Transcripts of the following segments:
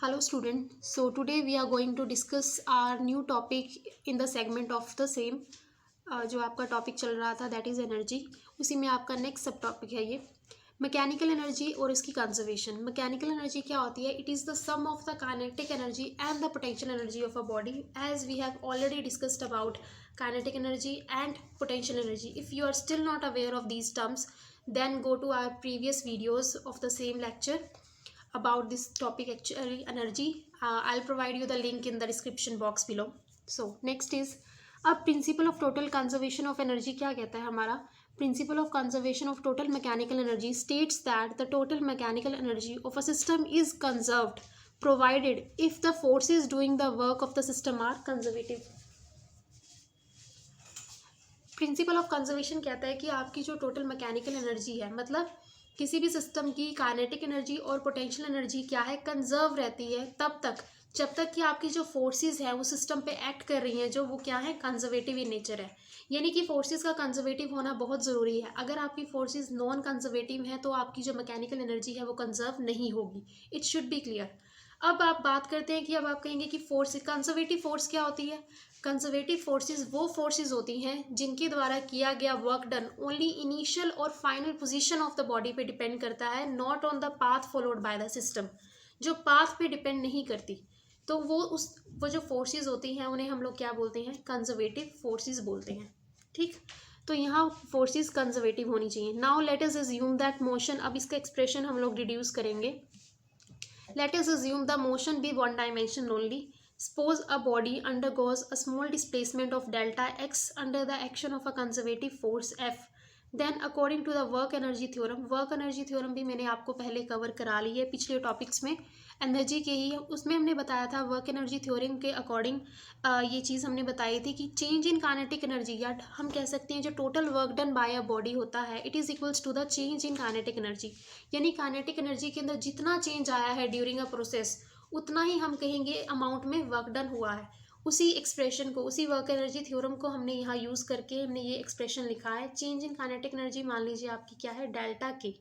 Hello student. So today we are going to discuss our new topic in the segment of the same. जो आपका topic चल रहा था that is energy, उसी में आपका नेक्स्ट सब टॉपिक है ये मैकेनिकल एनर्जी और इसकी कंजर्वेशन। मैकेनिकल एनर्जी क्या होती है? It is the sum of the kinetic energy and the potential energy of a body, as we have already discussed about kinetic energy and potential energy. If you are still not aware of these terms, then go to our previous videos of the same lecture about this topic, actually energy. I'll provide you the link in the description box below. So next is अब principle of total conservation of energy क्या कहता है? हमारा principle of conservation of total mechanical energy states that the total mechanical energy of a system is conserved provided if the forces doing the work of the system are conservative. Principle of conservation कहता है कि आपकी जो total mechanical energy है, मतलब किसी भी system की काइनेटिक एनर्जी और पोटेंशियल एनर्जी क्या है, कंजर्व रहती है तब तक जब तक कि आपकी जो फोर्सेस है वो सिस्टम पे एक्ट कर रही हैं, जो वो क्या है, कंजर्वेटिव इन नेचर है. यानी कि फोर्सेस का कंजर्वेटिव होना बहुत ज़रूरी है. अगर आपकी फोर्सेस नॉन कंजर्वेटिव हैं तो आपकी जो मैकेनिकल एनर्जी है वो कंजर्व नहीं होगी. It should be clear. अब आप बात करते हैं कि अब आप कहेंगे कि फोर्स, कंजर्वेटिव फोर्स क्या होती है? कंजर्वेटिव फोर्सेस वो फोर्सेस होती हैं जिनके द्वारा किया गया वर्क डन ओनली इनिशियल और final position of the body पे डिपेंड करता है, not on the path followed by the system. जो पाथ पे डिपेंड नहीं करती, तो वो जो फोर्सेस होती हैं उन्हें हम लोग क्या बोलते हैं? कंजर्वेटिव फोर्सेस बोलते हैं. ठीक, तो यहाँ फोर्सेस कंजर्वेटिव होनी चाहिए. Now let us assume that motion. अब इसका एक्सप्रेशन हम लोग रिड्यूस करेंगे. Let us assume the motion be one dimension only. Suppose a body undergoes a small displacement of delta x under the action of a conservative force F. Then according to the work energy theorem भी मैंने आपको पहले cover करा ली है पिछले topics में, energy के ही. उसमें हमने बताया था वर्क एनर्जी थ्योरम के अकॉर्डिंग ये चीज़ हमने बताई थी कि चेंज इन काइनेटिक एनर्जी, या हम कह सकते हैं जो total work done by a body होता है, it is equals to the change in kinetic energy. यानी काइनेटिक एनर्जी के अंदर जितना चेंज आया है ड्यूरिंग अ प्रोसेस, उतना ही हम कहेंगे अमाउंट में वर्क डन हुआ है. उसी एक्सप्रेशन को, उसी वर्क एनर्जी थ्योरम को हमने यहाँ यूज़ करके हमने ये एक्सप्रेशन लिखा है. चेंज इन काइनेटिक एनर्जी मान लीजिए आपकी क्या है, डेल्टा के,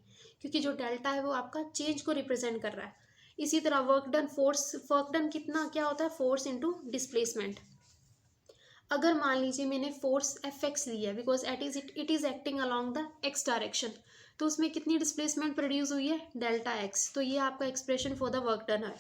क्योंकि जो डेल्टा है वो आपका चेंज को रिप्रेजेंट कर रहा है. इसी तरह वर्क डन कितना क्या होता है? Force into displacement. अगर मान लीजिए मैंने फोर्स एफ एक्स लिया, because it is acting along the x direction, तो उसमें कितनी डिस्प्लेसमेंट प्रोड्यूस हुई है? Delta X. तो ये आपका expression for the work done है.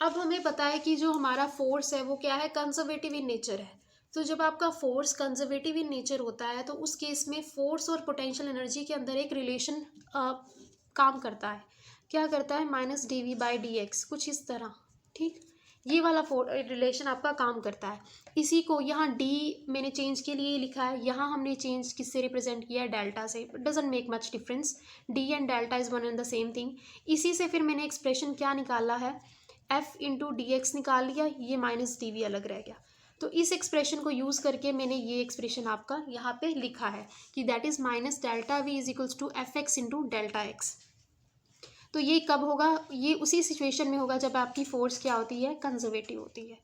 अब हमें पता है कि जो हमारा फोर्स है वो क्या है? कंजर्वेटिव इन नेचर है. तो जब आपका फोर्स कंजर्वेटिव इन नेचर होता है तो उस केस में फोर्स और पोटेंशियल एनर्जी के अंदर एक रिलेशन काम करता है. क्या करता है? Minus D V by D X, कुछ इस तरह. ठीक, ये वाला रिलेशन आपका काम करता है. इसी को यहाँ डी मैंने चेंज के लिए लिखा है, यहाँ हमने चेंज किससे रिप्रेजेंट किया है? डेल्टा से. Doesn't make much difference. D and delta is one and the same thing. इसी से फिर मैंने एक्सप्रेशन क्या निकाला है? एफ इंटू डी एक्स निकाल लिया, ये माइनस डी वी अलग रह गया. तो इस एक्सप्रेशन को यूज़ करके मैंने ये एक्सप्रेशन आपका यहाँ पे लिखा है कि that is minus delta V is equals to F X into delta X. तो ये कब होगा? ये उसी सिचुएशन में होगा जब आपकी फोर्स क्या होती है? कंजर्वेटिव होती है.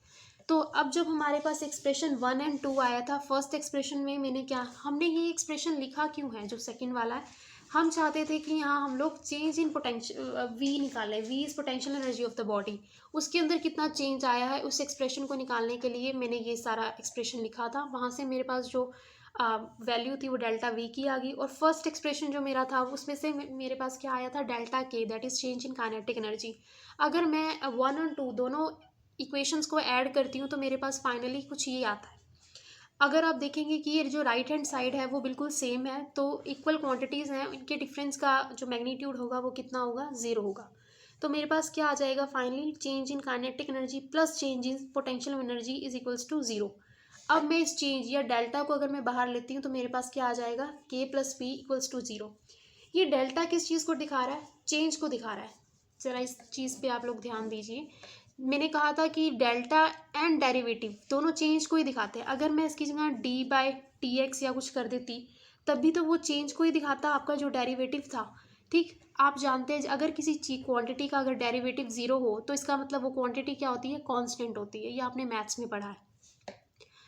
तो अब जब हमारे पास एक्सप्रेशन 1 एंड 2 आया था, फर्स्ट एक्सप्रेशन में मैंने क्या, हमने ये एक्सप्रेशन लिखा क्यों है? जो सेकंड वाला है, हम चाहते थे कि यहाँ हम लोग चेंज इन पोटेंशियल वी निकालें. V is potential energy of the body. उसके अंदर कितना चेंज आया है, उस एक्सप्रेशन को निकालने के लिए मैंने ये सारा एक्सप्रेशन लिखा था. वहाँ से मेरे पास जो वैल्यू थी वो डेल्टा वी की आ गई. और फर्स्ट एक्सप्रेशन जो मेरा था उसमें से मेरे पास क्या आया था? डेल्टा के, that is change in kinetic energy. अगर मैं 1 और 2 दोनों इक्वेशंस को ऐड करती हूँ तो मेरे पास फाइनली कुछ ये आता है. अगर आप देखेंगे कि ये जो राइट हैंड साइड है वो बिल्कुल सेम है, तो इक्वल क्वांटिटीज़ हैं, इनके डिफरेंस का जो मैग्नीट्यूड होगा वो कितना होगा? 0 होगा. तो मेरे पास क्या आ जाएगा finally? Change in kinetic energy plus change in potential energy is equals to 0. अब मैं इस चेंज या डेल्टा को अगर मैं बाहर लेती हूँ तो मेरे पास क्या आ जाएगा? के प्लस पी इक्वल्स टू 0. ये डेल्टा किस चीज़ को दिखा रहा है? चेंज को दिखा रहा है. ज़रा इस चीज़ पे आप लोग ध्यान दीजिए. मैंने कहा था कि डेल्टा एंड डेरिवेटिव दोनों चेंज को ही दिखाते हैं. अगर मैं इसकी जगह डी बाई टी एक्स या कुछ कर देती तब भी तो वो चेंज को ही दिखाता, आपका जो डेरिवेटिव था. ठीक, आप जानते हैं अगर किसी चीज क्वांटिटी का अगर डेरिवेटिव 0 हो तो इसका मतलब वो क्वांटिटी क्या होती है? कांस्टेंट होती है. ये आपने मैथ्स में पढ़ा है.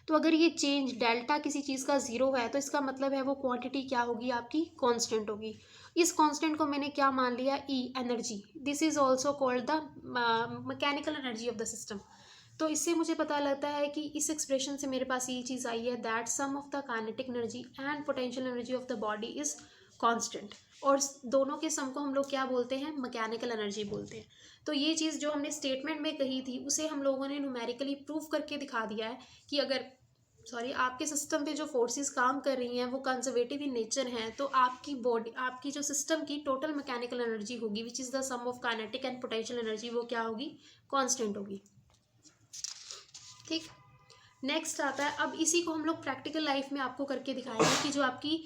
तो अगर ये चेंज डेल्टा किसी चीज़ का 0 है तो इसका मतलब है वो क्वांटिटी क्या होगी? आपकी कांस्टेंट होगी. इस कांस्टेंट को मैंने क्या मान लिया, ई energy. This is also called the mechanical energy of the system. तो इससे मुझे पता लगता है कि इस एक्सप्रेशन से मेरे पास ये चीज़ आई है that sum of the kinetic energy and potential energy of the body is constant, और दोनों के सम को हम लोग क्या बोलते हैं, मैकेनिकल एनर्जी बोलते हैं। तो ये चीज़ जो हमने स्टेटमेंट में कही थी उसे हम लोगों ने न्यूमेरिकली प्रूव करके दिखा दिया है कि अगर आपके सिस्टम पे जो फोर्सेस काम कर रही हैं वो कंजर्वेटिव इन नेचर हैं, तो आपकी बॉडी, आपकी जो सिस्टम की टोटल मैकेनिकल एनर्जी होगी which is the sum of kinetic and potential energy, वो क्या होगी, कांस्टेंट होगी। ठीक, नेक्स्ट आता है, अब इसी को हम लोग प्रैक्टिकल लाइफ में आपको करके दिखाएंगे कि जो आपकी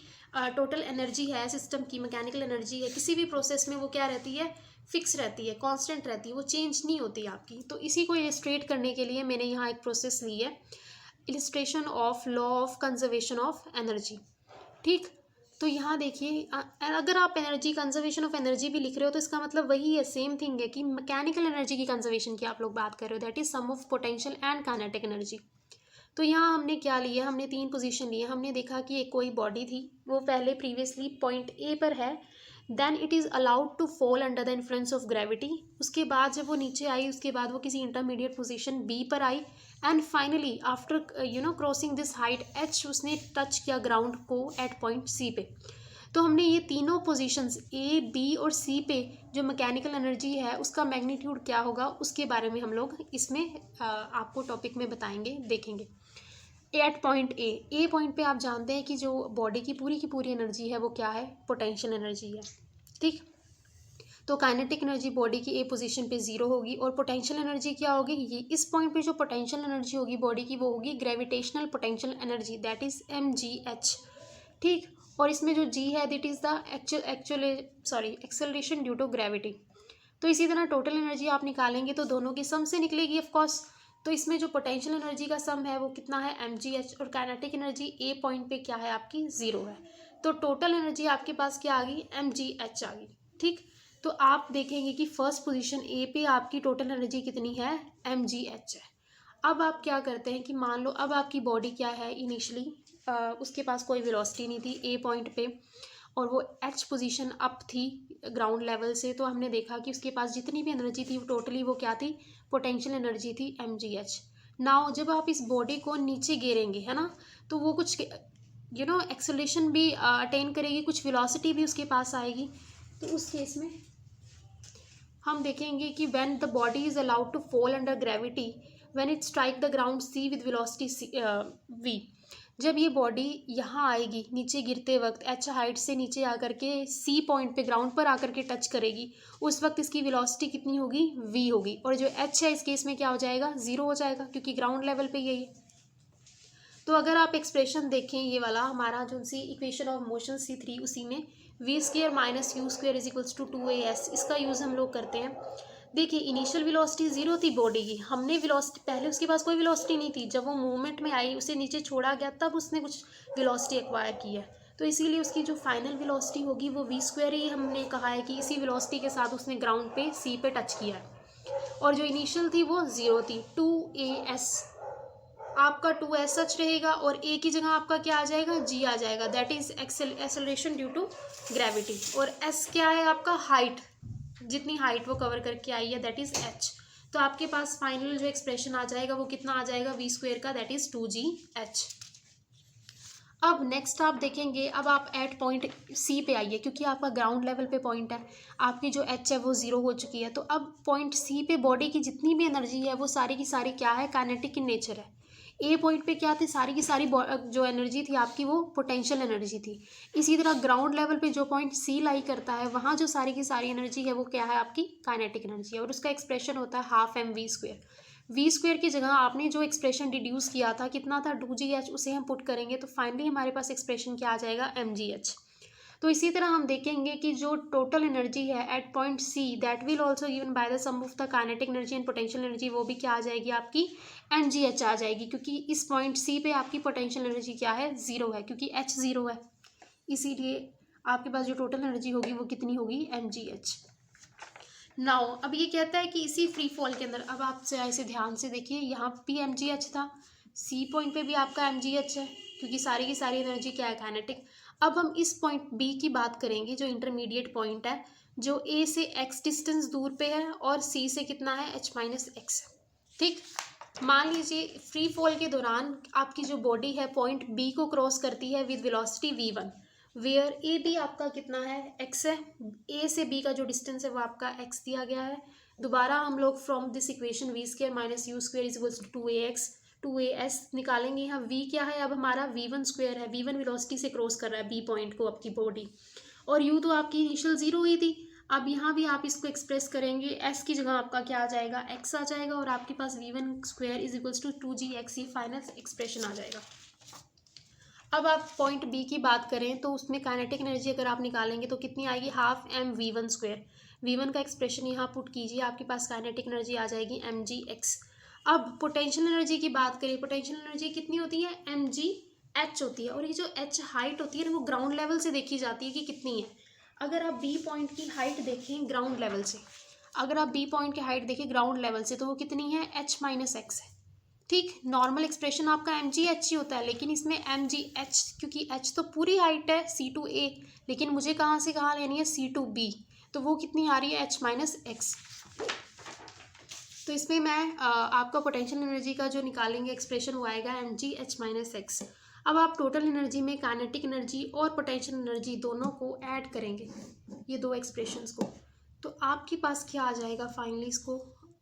टोटल एनर्जी है सिस्टम की, मैकेनिकल एनर्जी है, किसी भी प्रोसेस में वो क्या रहती है, फिक्स रहती है, कांस्टेंट रहती है, वो चेंज नहीं होती आपकी। तो इसी को इलिस्ट्रेट करने के लिए मैंने यहाँ एक प्रोसेस ली है, illustration of law of conservation of energy. ठीक, तो यहाँ देखिए, अगर आप एनर्जी, कंजर्वेशन ऑफ एनर्जी भी लिख रहे हो तो इसका मतलब वही है, सेम थिंग है कि मैकेनिकल एनर्जी की कंजर्वेशन की आप लोग बात कर रहे हो, that is sum of potential and kinetic energy. तो यहाँ हमने क्या लिया, हमने 3 पोजीशन लिए। हमने देखा कि एक कोई बॉडी थी, वो पहले प्रीवियसली पॉइंट ए पर है, then it is allowed to fall under the influence of gravity. उसके बाद जब वो नीचे आई, उसके बाद वो किसी इंटरमीडिएट पोजीशन बी पर आई, and finally after crossing this height H, उसने टच किया ग्राउंड को एट पॉइंट सी पे। तो हमने ये तीनों पोजीशंस ए, बी और सी पे जो मैकेनिकल एनर्जी है उसका मैग्नीट्यूड क्या होगा, उसके बारे में हम लोग इसमें आपको टॉपिक में बताएंगे, देखेंगे। एट पॉइंट ए पॉइंट पे आप जानते हैं कि जो बॉडी की पूरी एनर्जी है वो क्या है, पोटेंशियल एनर्जी है। ठीक, तो काइनेटिक एनर्जी बॉडी की ए पोजीशन पे 0 होगी, और पोटेंशियल एनर्जी क्या होगी, ये इस पॉइंट पे जो पोटेंशियल एनर्जी होगी बॉडी की वो होगी gravitational potential energy, that is MgH। ठीक, और इसमें जो जी है that is the acceleration due to gravity. तो इसी तरह टोटल एनर्जी आप निकालेंगे तो दोनों की सम से निकलेगी ऑफकोर्स। तो इसमें जो पोटेंशियल एनर्जी का सम है वो कितना है, MgH, और काइनेटिक एनर्जी ए पॉइंट पे क्या है आपकी, 0 है। तो टोटल एनर्जी आपके पास क्या आ गई, MgH आ गई। ठीक, तो आप देखेंगे कि फर्स्ट पोजीशन ए पे आपकी टोटल एनर्जी कितनी है, MgH है। अब आप क्या करते हैं कि मान लो अब आपकी बॉडी क्या है, इनिशियली उसके पास कोई वेलोसिटी नहीं थी ए पॉइंट पे, और वो एच पोजीशन अप थी ग्राउंड लेवल से। तो हमने देखा कि उसके पास जितनी भी एनर्जी थी टोटली वो क्या थी, पोटेंशियल एनर्जी थी, MgH। नाउ जब आप इस बॉडी को नीचे गिरेंगे, है ना, तो वो कुछ एक्सेलरेशन भी अटेन करेगी, कुछ वेलोसिटी भी उसके पास आएगी। तो उस केस में हम देखेंगे कि when the body is allowed to fall under gravity, when it strike the ground C with velocity v, जब ये बॉडी यहाँ आएगी नीचे गिरते वक्त, एच हाइट से नीचे आकर के सी पॉइंट पे ग्राउंड पर आकर के टच करेगी, उस वक्त इसकी वेलोसिटी कितनी होगी, v होगी, और जो एच है इस केस में क्या हो जाएगा, 0 हो जाएगा, क्योंकि ग्राउंड लेवल पे यही है। तो अगर आप एक्सप्रेशन देखें, ये वाला हमारा जो सी इक्वेशन ऑफ मोशन C3, उसी में v² minus u² is equals to 2as, इसका यूज़ हम लोग करते हैं। देखिए इनिशियल वेलोसिटी 0 थी बॉडी की, हमने वेलोसिटी, पहले उसके पास कोई वेलोसिटी नहीं थी, जब वो मूवमेंट में आई, उसे नीचे छोड़ा गया, तब उसने कुछ वेलोसिटी एक्वायर की है। तो इसीलिए उसकी जो फाइनल वेलोसिटी होगी वो v² ही हमने कहा है कि इसी वेलोसिटी के साथ उसने ग्राउंड पे सी पे टच किया है, और जो इनिशियल थी वो 0 थी, 2as। आपका 2as सच रहेगा, और ए की जगह आपका क्या आ जाएगा, जी आ जाएगा, that is acceleration due to gravity, और एस क्या है आपका, हाइट, जितनी हाइट वो कवर करके आई है, दैट इज एच। तो आपके पास फाइनल जो एक्सप्रेशन आ जाएगा वो कितना आ जाएगा, v² का, दैट इज 2gh। अब नेक्स्ट आप देखेंगे, अब आप एट पॉइंट सी पे आइए, क्योंकि आपका ग्राउंड लेवल पे पॉइंट है, आपकी जो एच है वो 0 हो चुकी है। तो अब पॉइंट सी पे बॉडी की जितनी भी एनर्जी है वो सारी की सारी क्या है, काइनेटिक इन नेचर है। ए पॉइंट पे क्या थी, सारी की सारी जो एनर्जी थी आपकी वो पोटेंशियल एनर्जी थी। इसी तरह ग्राउंड लेवल पे जो पॉइंट सी लाई करता है, वहाँ जो सारी की सारी एनर्जी है वो क्या है, आपकी काइनेटिक एनर्जी है, और उसका एक्सप्रेशन होता है 12mv²। v² की जगह आपने जो एक्सप्रेशन डिड्यूस किया था कितना था, 2gh, उसे हम पुट करेंगे तो फाइनली हमारे पास एक्सप्रेशन क्या आ जाएगा, mgh। तो इसी तरह हम देखेंगे कि जो टोटल एनर्जी है at point C, that will also given by the sum of the kinetic energy and potential energy, वो भी क्या आ जाएगी आपकी, MgH आ जाएगी, क्योंकि इस पॉइंट सी पे आपकी पोटेंशियल एनर्जी क्या है, 0 है, क्योंकि H 0 है, इसीलिए आपके पास जो टोटल एनर्जी होगी वो कितनी होगी, MgH। नाउ अब ये कहता है कि इसी फ्री फॉल के अंदर, अब आप ऐसे ध्यान से देखिए, यहाँ भी MgH था, सी पॉइंट पे भी आपका MgH है, क्योंकि सारी की सारी एनर्जी क्या है, काइनेटिक। अब हम इस पॉइंट बी की बात करेंगे, जो इंटरमीडिएट पॉइंट है, जो ए से एक्स डिस्टेंस दूर पे है और सी से कितना है, एच माइनस एक्स है। ठीक, मान लीजिए फ्री फॉल के दौरान आपकी जो बॉडी है पॉइंट बी को क्रॉस करती है with velocity v1, where A B आपका कितना है, x है। ए से बी का जो डिस्टेंस है वो आपका x दिया गया है। दोबारा हम लोग from this equation V square minus U square is equals to 2ax 2as निकालेंगे। यहाँ v क्या है, अब हमारा v1 स्क्वायर है, v1 वेलोसिटी से क्रॉस कर रहा है b पॉइंट को आपकी बॉडी, और u तो आपकी इनिशियल 0 हुई थी। अब यहाँ भी आप इसको एक्सप्रेस करेंगे, s की जगह आपका क्या आ जाएगा, x आ जाएगा, और आपके पास v1 square is equals to 2gx, ये फाइनल एक्सप्रेशन आ जाएगा। अब आप पॉइंट बी की बात करें तो उसमें काइनेटिक एनर्जी अगर आप निकालेंगे तो कितनी आएगी, half M V one square. v1 का एक्सप्रेशन यहाँ पुट कीजिए, आपके पास काइनेटिक एनर्जी आ जाएगी mgx। अब पोटेंशियल एनर्जी की बात करें, पोटेंशियल एनर्जी कितनी होती है, mgh होती है, और ये जो h हाइट होती है ना वो ग्राउंड लेवल से देखी जाती है कि कितनी है। अगर आप बी पॉइंट की हाइट देखें ग्राउंड लेवल से, अगर आप बी पॉइंट की हाइट देखें ग्राउंड लेवल से तो वो कितनी है, h माइनस एक्स है। ठीक, नॉर्मल एक्सप्रेशन आपका एम जी एच ही होता है, लेकिन इसमें एम जी एच, क्योंकि एच तो पूरी हाइट है सी टू ए, लेकिन मुझे कहाँ से कहाँ लेनी है, सी टू बी, तो वो कितनी आ रही है, एच माइनस एक्स। तो इसमें मैं आपका पोटेंशियल एनर्जी का जो निकालेंगे एक्सप्रेशन वो आएगा M G H minus X. अब आप टोटल एनर्जी में काइनेटिक एनर्जी और पोटेंशियल एनर्जी दोनों को ऐड करेंगे, ये दो एक्सप्रेशंस को, तो आपके पास क्या आ जाएगा फाइनली, इसको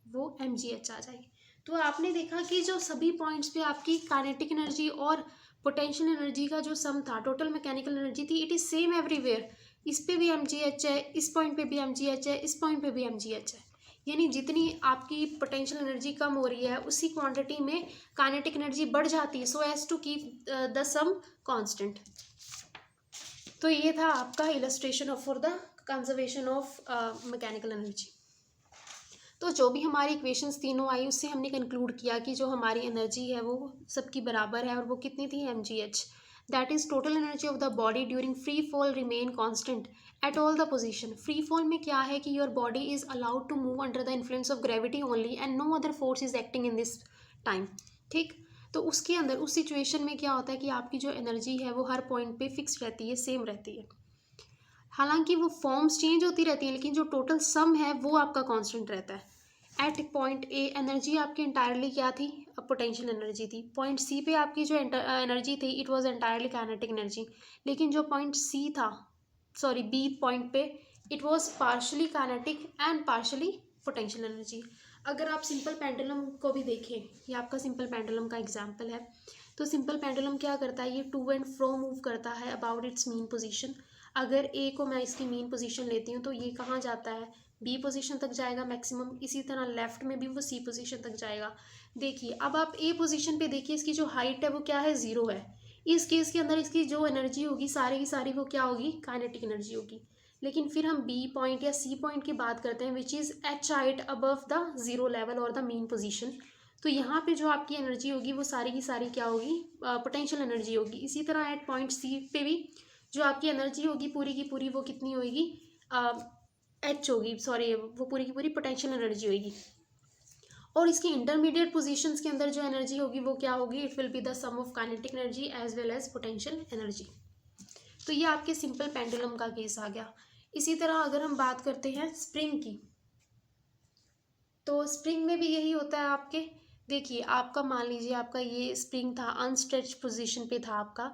वो एम जी एच आ जाएगी। तो आपने देखा कि जो सभी पॉइंट्स पे आपकी काइनेटिक एनर्जी और पोटेंशियल एनर्जी का जो सम था, टोटल मैकेनिकल एनर्जी थी, इट इज़ सेम एवरीवेयर। इस पे भी एम जी एच है, इस पॉइंट पे भी एम जी एच है, इस पॉइंट पे भी एम जी एच है, यानी जितनी आपकी पोटेंशियल एनर्जी कम हो रही है उसी क्वांटिटी में काइनेटिक एनर्जी बढ़ जाती है, so as to keep the sum constant. तो ये था आपका illustration for the conservation of mechanical energy. तो जो भी हमारी इक्वेशंस तीनों आई उससे हमने कंक्लूड किया कि जो हमारी एनर्जी है वो सबकी बराबर है, और वो कितनी थी, M G H. That is total energy of the body during free fall remain constant at all the position. Free fall में क्या है कि your body is allowed to move under the influence of gravity only and no other force is acting in this time. ठीक, तो उसके अंदर उस situation में क्या होता है कि आपकी जो एनर्जी है वो हर पॉइंट पे फिक्स रहती है, सेम रहती है। हालांकि वो फॉर्म्स चेंज होती रहती हैं, लेकिन जो टोटल सम है वो आपका कांस्टेंट रहता है। एट पॉइंट ए एनर्जी आपकी इंटायरली क्या थी, पोटेंशियल एनर्जी थी। पॉइंट सी पे आपकी जो एनर्जी थी it was entirely kinetic energy, लेकिन जो पॉइंट सी था, सॉरी बी पॉइंट पे, it was partially kinetic and partially potential energy. अगर आप सिंपल पेंडुलम को भी देखें, ये आपका सिंपल पेंडुलम का एग्जाम्पल है, तो सिंपल पेंडुलम क्या करता है, ये टू एंड फ्रो मूव करता है अबाउट इट्स मीन पोजीशन। अगर ए को मैं इसकी मीन पोजीशन लेती हूँ तो ये कहाँ जाता है, बी पोजीशन तक जाएगा मैक्सिमम, इसी तरह लेफ्ट में भी वो सी पोजीशन तक जाएगा। देखिए अब आप ए पोजीशन पे देखिए, इसकी जो हाइट है वो क्या है, 0 है। इस केस के अंदर इसकी जो एनर्जी होगी सारी की सारी वो क्या होगी, काइनेटिक एनर्जी होगी। लेकिन फिर हम बी पॉइंट या सी पॉइंट की बात करते हैं which is H height above the 0 level और द मीन पोजीशन, तो यहाँ पे जो आपकी एनर्जी होगी वो सारी की सारी क्या होगी, पोटेंशियल एनर्जी होगी। इसी तरह एट पॉइंट सी पे भी जो आपकी एनर्जी होगी पूरी की पूरी वो कितनी होगी, एच होगी, सॉरी वो पूरी की पूरी पोटेंशियल एनर्जी होगी। और इसकी इंटरमीडिएट पोजीशंस के अंदर जो एनर्जी होगी वो क्या होगी, it will be the sum of kinetic energy as well as potential energy. तो ये आपके सिंपल पेंडुलम का केस आ गया। इसी तरह अगर हम बात करते हैं स्प्रिंग की, तो स्प्रिंग में भी यही होता है आपके। देखिए आपका मान लीजिए आपका ये स्प्रिंग था, अनस्ट्रेच पोजीशन पे था आपका।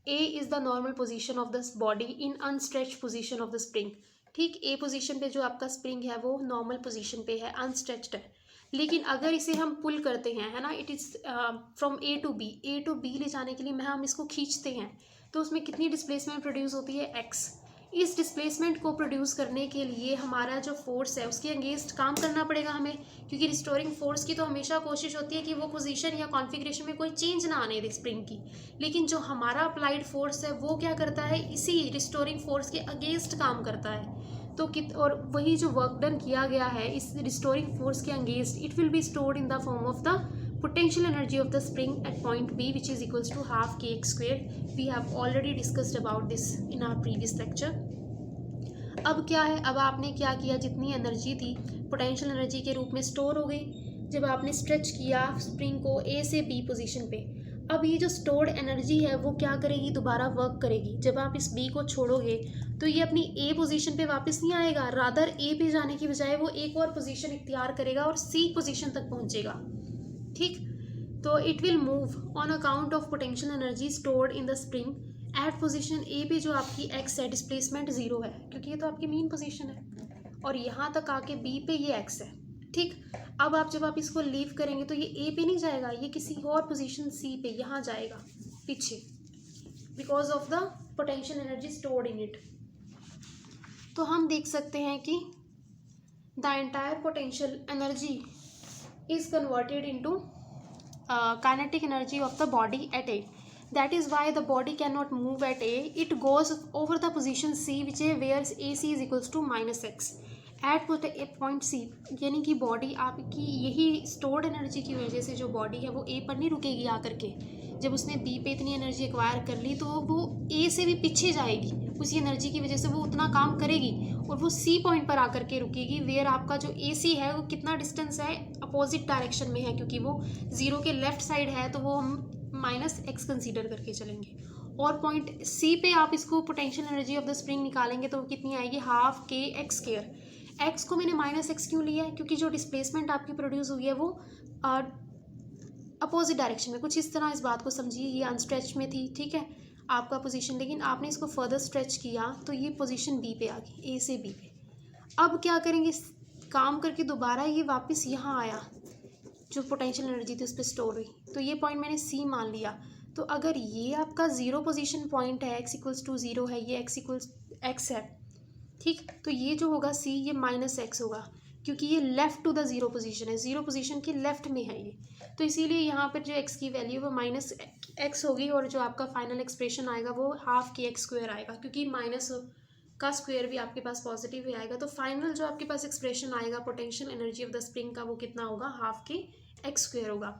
A is the normal position of the body in unstretched position of the spring. ठीक, ए पोजीशन पे जो आपका स्प्रिंग है वो नॉर्मल पोजीशन पे है, अनस्ट्रेच्ड है। लेकिन अगर इसे हम पुल करते हैं, है ना, it is from A to B ले जाने के लिए हम इसको खींचते हैं, तो उसमें कितनी डिस्प्लेसमेंट प्रोड्यूस होती है, एक्स। इस डिस्प्लेसमेंट को प्रोड्यूस करने के लिए हमारा जो फोर्स है उसके अगेंस्ट काम करना पड़ेगा हमें, क्योंकि रिस्टोरिंग फोर्स की तो हमेशा कोशिश होती है कि वो पोजीशन या कॉन्फ़िगरेशन में कोई चेंज ना आने दे स्प्रिंग की। लेकिन जो हमारा अप्लाइड फोर्स है वो क्या करता है, इसी रिस्टोरिंग फोर्स के अगेंस्ट काम करता है। तो और वही जो वर्क डन किया गया है इस रिस्टोरिंग फोर्स के against, it will be stored in the form of the potential energy of the spring at point B, which is equals to half kx squared. We have already discussed about this in our previous lecture. अब क्या है, अब आपने क्या किया, जितनी energy थी potential energy के रूप में स्टोर हो गई जब आपने स्ट्रेच किया स्प्रिंग को ए से बी पोजीशन पे। अब ये जो स्टोर्ड एनर्जी है वो क्या करेगी, दोबारा वर्क करेगी। जब आप इस बी को छोड़ोगे तो ये अपनी ए पोजीशन पे वापस नहीं आएगा, रादर ए पे जाने की बजाय वो एक और पोजीशन इख्तियार करेगा और सी पोजीशन तक पहुंचेगा। ठीक, तो it will move on account of potential energy stored in the spring at position A पे जो आपकी एक्स है, डिस्प्लेसमेंट जीरो है क्योंकि ये तो आपकी मेन पोजीशन है, और यहाँ तक आके बी पे ये एक्स है। ठीक, अब जब आप इसको लीव करेंगे तो ये ए पे नहीं जाएगा, ये किसी और पोजीशन सी पे यहाँ जाएगा पीछे, because of the potential energy stored in it. तो हम देख सकते हैं कि the entire potential energy is converted into kinetic energy of the body at A. That is why the body cannot move at A. It goes over the position C, which is where AC is equals to -x. At point C, यानी कि body आपकी यही stored energy की वजह से जो body है वो A पर नहीं रुकेगी आकर के। जब उसने B पे इतनी एनर्जी एक्वायर कर ली तो वो A से भी पीछे जाएगी, उसी एनर्जी की वजह से वो उतना काम करेगी और वो C पॉइंट पर आकर के रुकेगी, वेयर आपका जो AC है वो कितना डिस्टेंस है, अपोजिट डायरेक्शन में है, क्योंकि वो जीरो के लेफ्ट साइड है तो वो हम -x कंसीडर करके चलेंगे। और पॉइंट C पे आप इसको potential energy of the spring निकालेंगे तो कितनी आएगी, हाफ के एक्स स्क्वायर। एक्स को मैंने -x क्यों लिया है, क्योंकि जो डिस्प्लेसमेंट आपकी प्रोड्यूस हुई है वो अपोजिट डायरेक्शन में, कुछ इस तरह इस बात को समझिए। ये अनस्ट्रेच में थी, ठीक है आपका पोजीशन, लेकिन आपने इसको फर्दर स्ट्रेच किया तो ये पोजीशन बी पे आ गई, ए से बी पे। अब क्या करेंगे, काम करके दोबारा ये वापस यहाँ आया, जो पोटेंशियल एनर्जी थी उस पर स्टोर हुई, तो ये पॉइंट मैंने सी मान लिया। तो अगर ये आपका जीरो पोजीशन पॉइंट है, x इक्वल्स टू ज़ीरो है, ये x इक्वल्स x है, ठीक, तो ये जो होगा c ये -x होगा, क्योंकि ये left to the zero position है, जीरो पोजीशन के लेफ्ट में है ये, तो इसीलिए यहाँ पर जो x की वैल्यू वो -x होगी और जो आपका फाइनल एक्सप्रेशन आएगा वो हाफ के एक्स स्क्वायर आएगा, क्योंकि माइनस का स्क्वायर भी आपके पास पॉजिटिव ही आएगा। तो फाइनल जो आपके पास एक्सप्रेशन आएगा potential energy of the spring का वो कितना होगा, हाफ के एक्स स्क्वायर होगा।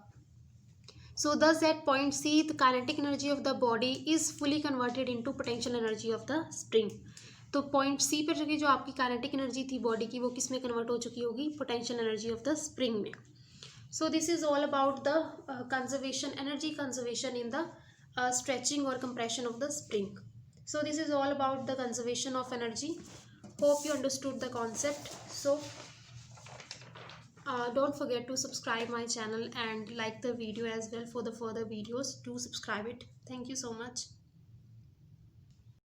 So thus at point C, the kinetic energy of the body is fully converted into potential energy of the spring. तो पॉइंट सी पर जो आपकी काइनेटिक एनर्जी थी बॉडी की वो किस में कन्वर्ट हो चुकी होगी, potential energy of the spring में। So this is all about the conservation, energy conservation in the stretching or compression of the spring. So this is all about the conservation of energy. Hope you understood the concept. So don't forget to subscribe my channel and like the video as well for the further videos. Do subscribe it. Thank you so much.